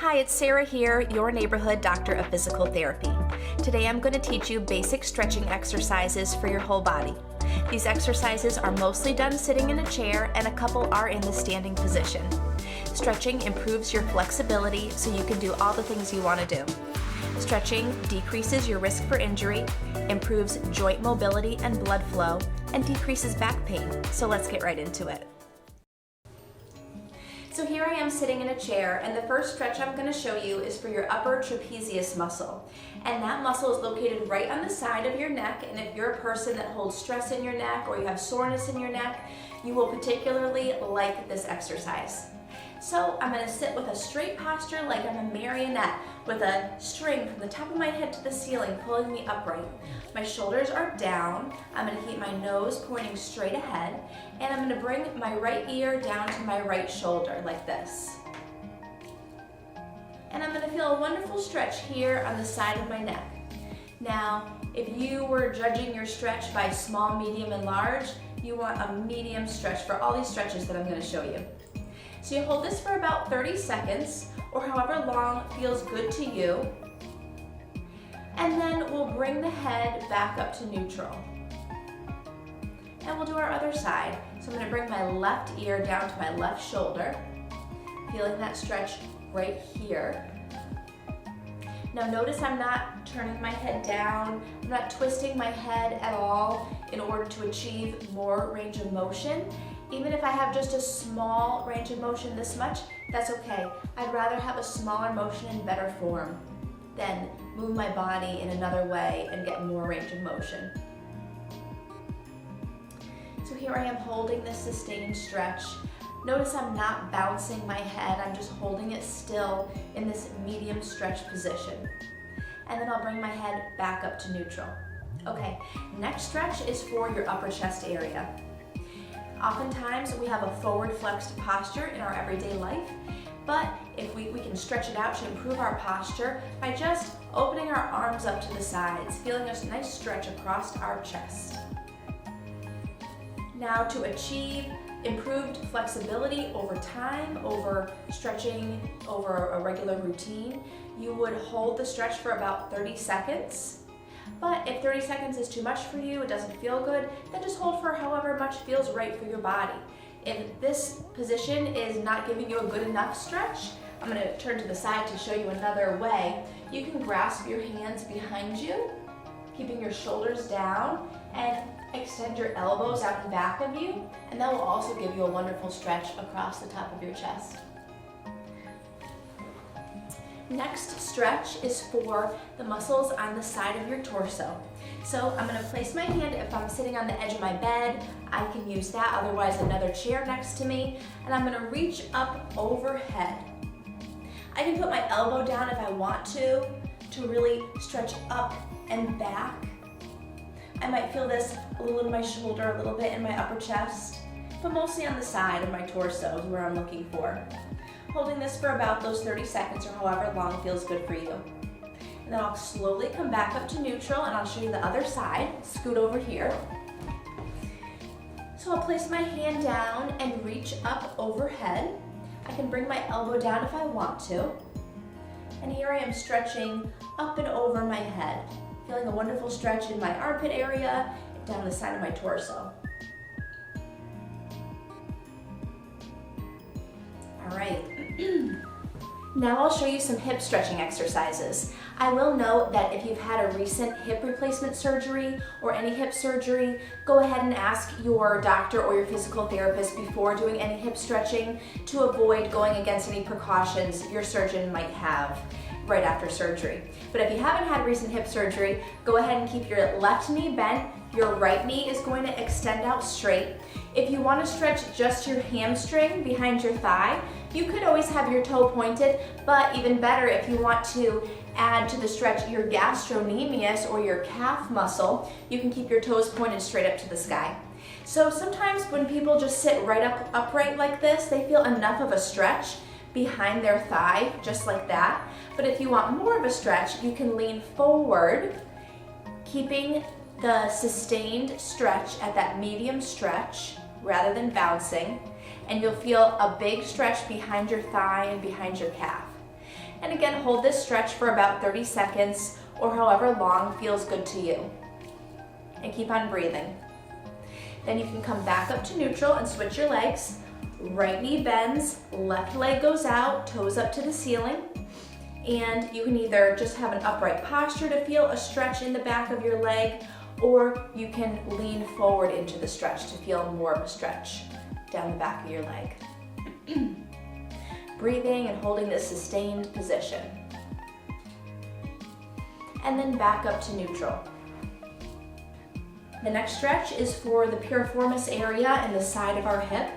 Hi, it's Sarah here, your neighborhood doctor of physical therapy. Today I'm going to teach you basic stretching exercises for your whole body. These exercises are mostly done sitting in a chair and a couple are in the standing position. Stretching improves your flexibility so you can do all the things you want to do. Stretching decreases your risk for injury, improves joint mobility and blood flow, and decreases back pain. So let's get right into it. So here I am sitting in a chair, and the first stretch I'm going to show you is for your upper trapezius muscle. And that muscle is located right on the side of your neck, and if you're a person that holds stress in your neck or you have soreness in your neck, you will particularly like this exercise. So I'm going to sit with a straight posture like I'm a marionette with a string from the top of my head to the ceiling pulling me upright. My shoulders are down. I'm going to keep my nose pointing straight ahead, and I'm going to bring my right ear down to my right shoulder like this. And I'm going to feel a wonderful stretch here on the side of my neck. Now, if you were judging your stretch by small, medium, and large, you want a medium stretch for all these stretches that I'm going to show you. So you hold this for about 30 seconds, or however long feels good to you. And then we'll bring the head back up to neutral. And we'll do our other side. So I'm going to bring my left ear down to my left shoulder, feeling that stretch right here. Now notice I'm not turning my head down, I'm not twisting my head at all in order to achieve more range of motion. Even if I have just a small range of motion this much, that's okay. I'd rather have a smaller motion in better form than move my body in another way and get more range of motion. So here I am holding this sustained stretch. Notice I'm not bouncing my head, I'm just holding it still in this medium stretch position. And then I'll bring my head back up to neutral. Okay, next stretch is for your upper chest area. Oftentimes we have a forward flexed posture in our everyday life, but if we can stretch it out to improve our posture by just opening our arms up to the sides, feeling a nice stretch across our chest. Now to achieve improved flexibility over time, over stretching over a regular routine, you would hold the stretch for about 30 seconds. But if 30 seconds is too much for you, it doesn't feel good, then just hold for however much feels right for your body. If this position is not giving you a good enough stretch, I'm going to turn to the side to show you another way. You can grasp your hands behind you, keeping your shoulders down, and extend your elbows out in back of you, and that will also give you a wonderful stretch across the top of your chest. Next stretch is for the muscles on the side of your torso. So I'm going to place my hand, if I'm sitting on the edge of my bed, I can use that, otherwise another chair next to me, and I'm going to reach up overhead. I can put my elbow down if I want to really stretch up and back. I might feel this a little in my shoulder, a little bit in my upper chest, but mostly on the side of my torso is where I'm looking for. Holding this for about those 30 seconds or however long feels good for you. And then I'll slowly come back up to neutral, and I'll show you the other side. Scoot over here. So I'll place my hand down and reach up overhead. I can bring my elbow down if I want to. And here I am stretching up and over my head, feeling a wonderful stretch in my armpit area, down the side of my torso. All right. Now I'll show you some hip stretching exercises. I will note that if you've had a recent hip replacement surgery or any hip surgery, go ahead and ask your doctor or your physical therapist before doing any hip stretching to avoid going against any precautions your surgeon might have right after surgery. But if you haven't had recent hip surgery, go ahead and keep your left knee bent. Your right knee is going to extend out straight. If you want to stretch just your hamstring behind your thigh, you could always have your toe pointed, but even better if you want to add to the stretch your gastrocnemius or your calf muscle, you can keep your toes pointed straight up to the sky. So sometimes when people just sit right upright like this, they feel enough of a stretch behind their thigh, just like that. But if you want more of a stretch, you can lean forward, keeping the sustained stretch at that medium stretch rather than bouncing, and you'll feel a big stretch behind your thigh and behind your calf. And again, hold this stretch for about 30 seconds or however long feels good to you. And keep on breathing. Then you can come back up to neutral and switch your legs. Right knee bends, left leg goes out, toes up to the ceiling. And you can either just have an upright posture to feel a stretch in the back of your leg, or you can lean forward into the stretch to feel more of a stretch down the back of your leg. Breathing and holding this sustained position. And then back up to neutral. The next stretch is for the piriformis area and the side of our hip.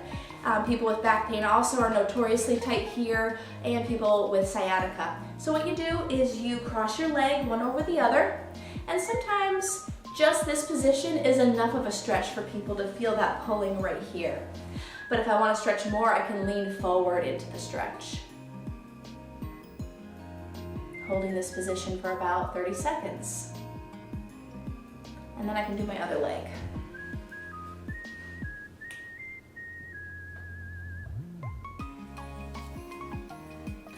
People with back pain also are notoriously tight here, and people with sciatica. So what you do is you cross your leg one over the other, and sometimes just this position is enough of a stretch for people to feel that pulling right here. But if I want to stretch more, I can lean forward into the stretch. Holding this position for about 30 seconds. And then I can do my other leg.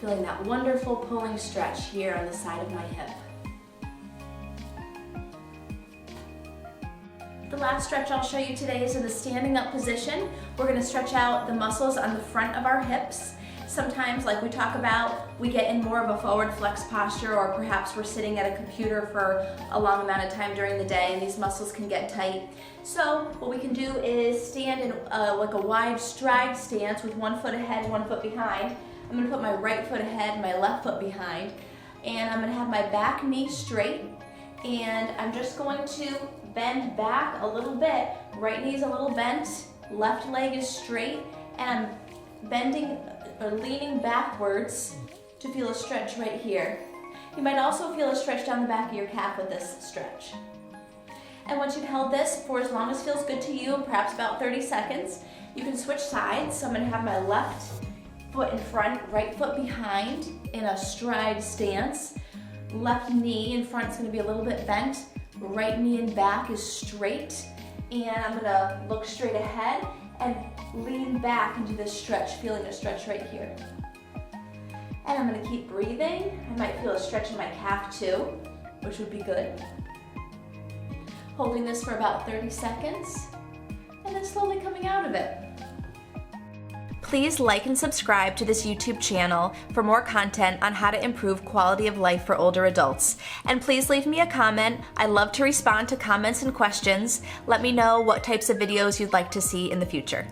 Feeling that wonderful pulling stretch here on the side of my hip. The last stretch I'll show you today is in the standing up position. We're going to stretch out the muscles on the front of our hips. Sometimes, like we talk about, we get in more of a forward flex posture, or perhaps we're sitting at a computer for a long amount of time during the day and these muscles can get tight. So what we can do is stand in like a wide stride stance with one foot ahead, one foot behind. I'm going to put my right foot ahead, my left foot behind, and I'm going to have my back knee straight, and I'm just going to bend back a little bit. Right knee's a little bent, left leg is straight, and I'm bending or leaning backwards to feel a stretch right here. You might also feel a stretch down the back of your calf with this stretch. And once you've held this for as long as feels good to you, perhaps about 30 seconds, you can switch sides. So I'm going to have my left foot in front, right foot behind in a stride stance. Left knee in front is going to be a little bit bent. Right knee and back is straight. And I'm going to look straight ahead and lean back into this stretch, feeling a stretch right here. And I'm going to keep breathing. I might feel a stretch in my calf too, which would be good. Holding this for about 30 seconds, and then slowly coming out of it. Please like and subscribe to this YouTube channel for more content on how to improve quality of life for older adults. And please leave me a comment. I love to respond to comments and questions. Let me know what types of videos you'd like to see in the future.